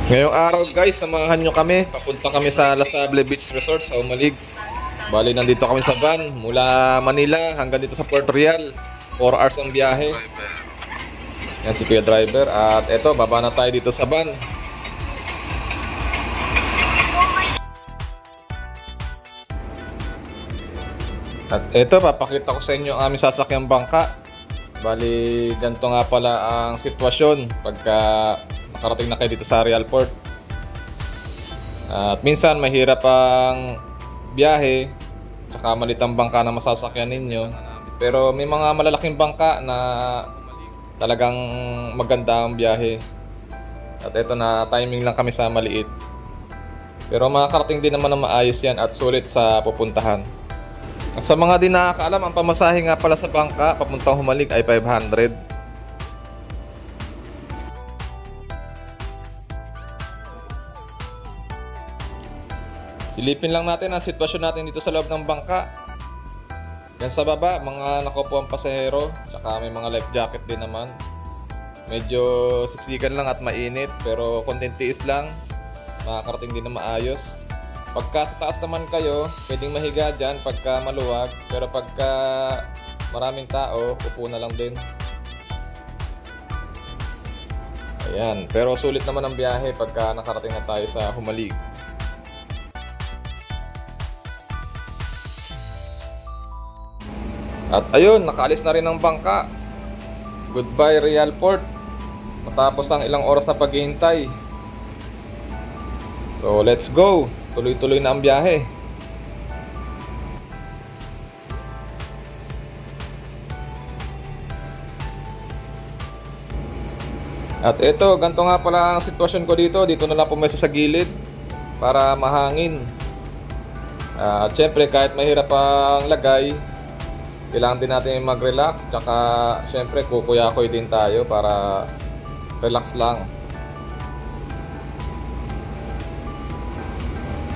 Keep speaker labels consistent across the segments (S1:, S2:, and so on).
S1: Ngayong araw guys, samahan nyo kami. Papunta kami sa Lasable Beach Resort sa Umalig. Bali, nandito kami sa van mula Manila hanggang dito sa Port Real. 4 hours ang biyahe. Yan si Kuya Driver. At eto, baba na tayo dito sa van. At eto, papakita ko sa inyo ang aming sasakyang bangka. Bali, ganito nga pala ang sitwasyon pagka nakarating na kayo dito sa Real Port. At minsan mahirap ang biyahe, tsaka malit ang bangka na masasakyan ninyo. Pero may mga malalaking bangka na talagang maganda ang biyahe. At ito na timing lang kami sa maliit. Pero makakarating din naman na maayos yan at sulit sa pupuntahan. At sa mga di nakakaalam, ang pamasahe nga pala sa bangka papuntang Humalig ay 500. Silipin lang natin ang sitwasyon natin dito sa loob ng bangka. Yan sa baba, mga nakaupo ang pasahero, tsaka may mga life jacket din naman. Medyo siksikan lang at mainit, pero konting tiis lang, makakarating din na maayos. Pagka sa taas naman kayo, pwedeng mahiga dyan pagka maluwag, pero pagka maraming tao, upo na lang din. Ayan, pero sulit naman ang biyahe pagka nakarating na tayo sa Humalig. At ayun, nakaalis na rin ang bangka. Goodbye Real Port. Matapos ang ilang oras na paghihintay. So let's go. Tuloy-tuloy na ang biyahe. At ito, ganito nga pala ang sitwasyon ko dito. Dito na lang pumesa sa gilid para mahangin. At syempre kahit mahirap ang lagay, kailangan din natin mag-relax, tsaka syempre kukuyakoy din tayo para relax lang.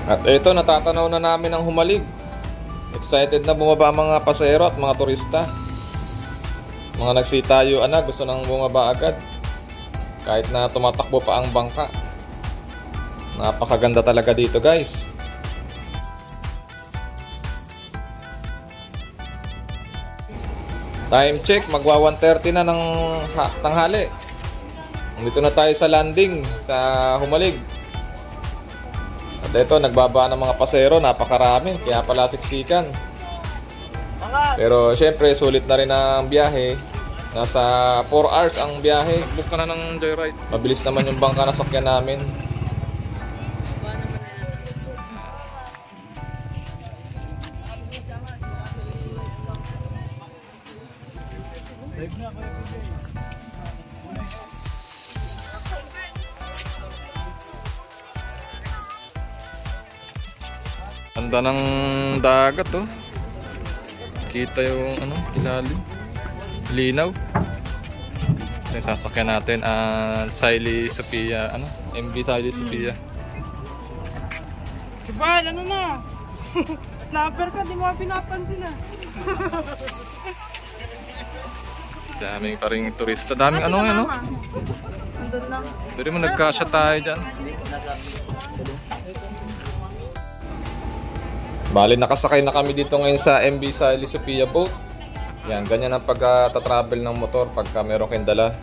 S1: At ito, natatanaw na namin ang Humalig. Excited na bumaba ang mga pasahero at mga turista. Mga nagsitayuan na, gusto nang bumaba agad. Kahit na tumatakbo pa ang bangka. Napakaganda talaga dito guys. Time check, magwa 1:30 na ng tanghali. Nandito na tayo sa landing sa Humalig. At ito, nagbaba ng mga pasahero, napakarami, kaya pala siksikan. Pero syempre, sulit na rin ang biyahe. Nasa 4 hours ang biyahe. Book ka na ng joyride. Mabilis naman yung bangka na sakyan namin. Ganda ng dagat oh. Kita yung ilalim. Linaw. Yung sasakyan natin ang Saili Sophia, MV Saili Sophia.
S2: Kibal, ano na? Snapper ka, di mo pinapansin na.
S1: Daming pa rin turista. Daming
S2: Nandun lang.
S1: Pwede mo nagkasya tayo dyan. Bali, nakasakay na kami dito ngayon sa MV Saili Sophia boat. Yan, ganyan ang pagka-travel ng motor pagka meron kayong dala.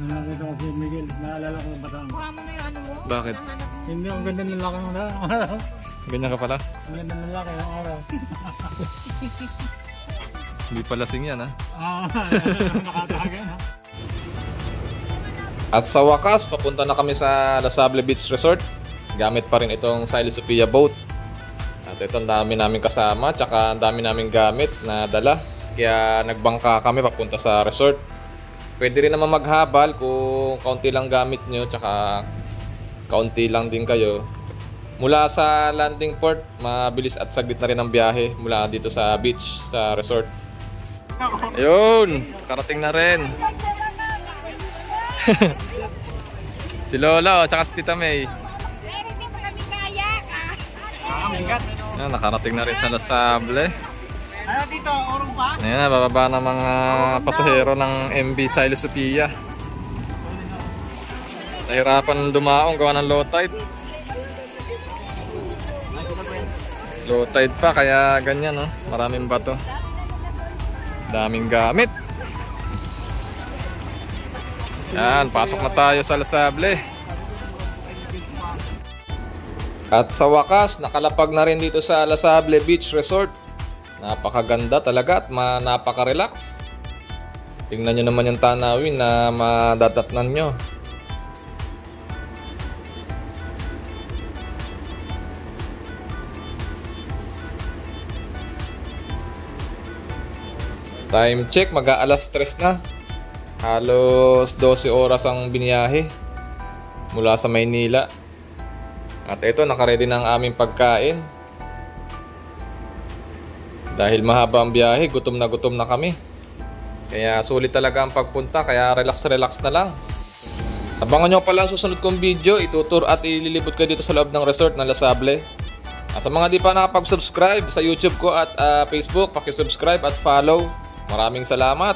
S2: Nakakita ko si Miguel, naalala ko yung bataan.
S3: Kuha mo na yung ano mo?
S1: Bakit?
S2: Hindi, ang ganda ng lalaki mo na.
S1: Ganyan ka pala?
S2: Ang ganda ng lalaki ng araw.
S1: Hindi pa lasing yan ha?
S2: Nakataga na.
S1: At sa wakas, papunta na kami sa Lasable Beach Resort. Gamit pa rin itong Saili Sophia boat. At ito, ang dami namin kasama, tsaka ang dami namin gamit na dala. Kaya nagbangka kami papunta sa resort. Pwede rin naman maghabal kung kaunti lang gamit nyo, tsaka kaunti lang din kayo. Mula sa landing port, mabilis at saglit na rin ang biyahe mula dito sa beach, sa resort. Ayun, karating na rin. Si Lola, tsaka si Tita May.
S3: Pero hindi pa kami kaya ka.
S1: Yan, nakarating na rin sa Lasable.
S3: Ano dito, urong pa?
S1: Ayan, bababa ng mga pasahero ng MV Silo Sophia. Nahirapan dumaong gawa ng low tide. Low tide pa, kaya ganyan, no? Maraming bato. Daming gamit. Yan, pasok na tayo sa Lasable. At sa wakas, nakalapag na rin dito sa Lasable Beach Resort. Napakaganda talaga at napaka-relax. Tingnan nyo naman yung tanawin na madadatnan nyo. Time check, mag-aalas 3 na. Halos 12 oras ang biniyahe mula sa Maynila. At ito, nakaredy na ang aming pagkain. Dahil mahaba ang biyahe, gutom na kami. Kaya sulit talaga ang pagpunta, kaya relax na lang. Abangan nyo pala ang susunod kong video, itutur at ililibot ko dito sa loob ng resort ng Lasable. Sa mga di pa nakapag-subscribe sa YouTube ko at Facebook, paki-subscribe at follow. Maraming salamat!